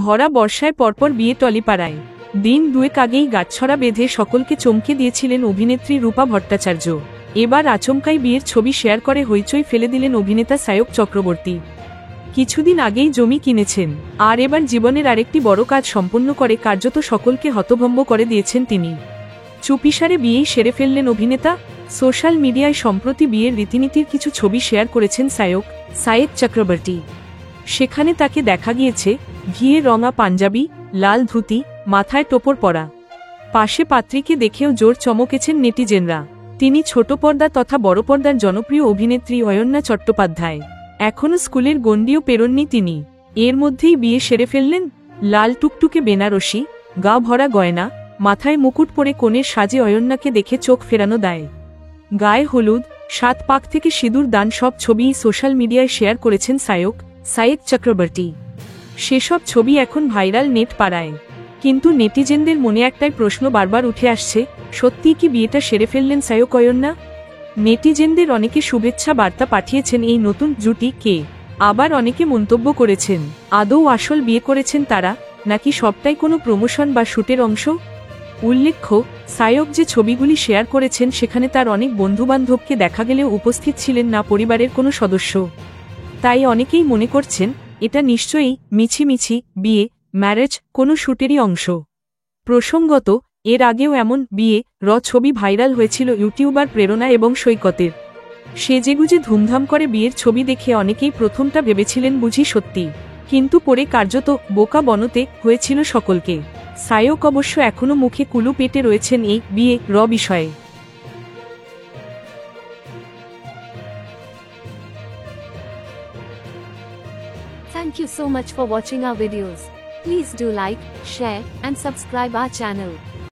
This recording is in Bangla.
ভরা বর্ষায় পরপর বিয়ে টলিপাড়ায়। দিন দুয়েক আগেই গাঁটছড়া বেঁধে সকলকে চমকে দিয়েছিলেন অভিনেত্রী রূপা ভট্টাচার্য। এবার আচমকাই বিয়ের ছবি শেয়ার করে হইচই ফেলে দিলেন অভিনেতা সায়ক চক্রবর্তী। কিছুদিন আগেই জমি কিনেছেন, আর এবার জীবনের আরেকটি বড় কাজ সম্পন্ন করে কার্যত সকলকে হতভম্ব করে দিয়েছেন তিনি। চুপিসারে বিয়েই সেরে ফেললেন অভিনেতা। সোশ্যাল মিডিয়ায় সম্প্রতি বিয়ের রীতিনীতির কিছু ছবি শেয়ার করেছেন সায়ক চক্রবর্তী। সেখানে তাকে দেখা গিয়েছে ঘিয়ে রঙা পাঞ্জাবি, লাল ধুতি, মাথায় টোপর পরা। পাশে পাত্রীকে দেখেও জোর চমকেছেন নেটিজেনরা। তিনি ছোট পর্দা তথা বড় পর্দার জনপ্রিয় অভিনেত্রী অয়ন্যা চট্টোপাধ্যায়। এখনও স্কুলের গণ্ডিও পেরোননি তিনি। এর মধ্যেই বিয়ে সেরে ফেললেন। লাল টুকটুকে বেনারসি, গা ভরা গয়না, মাথায় মুকুট পরে কনের সাজে অয়ন্যাকে দেখে চোখ ফেরানো দায়। গায়ে হলুদ, 7 পাক থেকে সিঁদুর দান সব ছবিই সোশ্যাল মিডিয়ায় শেয়ার করেছেন সায়ক চক্রবর্তী। সেসব ছবি এখন ভাইরাল নেট পাড়ায়। কিন্তু নেটিজেনদের মনে একটাই প্রশ্ন বারবার উঠে আসছে, সত্যিই কি বিয়েটা সেরে ফেললেন সায়ক অয়ন্যা? নেটিজেনদের অনেকে শুভেচ্ছা বার্তা পাঠিয়েছেন এই নতুন জুটিকে। আবার অনেকে মন্তব্য করেছেন, আদৌ আসল বিয়ে করেছেন তারা, নাকি সবটাই কোনো প্রমোশন বা শুটের অংশ। উল্লেখ্য, সায়ক যে ছবিগুলি শেয়ার করেছেন সেখানে তার অনেক বন্ধুবান্ধবকে দেখা গেলেও উপস্থিত ছিলেন না পরিবারের কোনো সদস্য। তাই অনেকেই মনে করছেন এটা নিশ্চয়ই মিছিমিছি বিয়ে, ম্যারেজ, কোনো শুটেরই অংশ। প্রসঙ্গত, এর আগেও এমন বিয়ে ছবি ভাইরাল হয়েছিল ইউটিউবার প্রেরণা এবং সৈকতের। সেজেগুজে ধুমধাম করে বিয়ের ছবি দেখে অনেকেই প্রথমটা ভেবেছিলেন বুঝি সত্যি, কিন্তু পরে কার্যত বোকা বনতে হয়েছিল সকলকে। সায়ক অবশ্য এখনও মুখে কুলু পেটে রয়েছেন এই বিয়ে বিষয়ে। Thank you so much for watching our videos. Please do like, share, and subscribe our channel.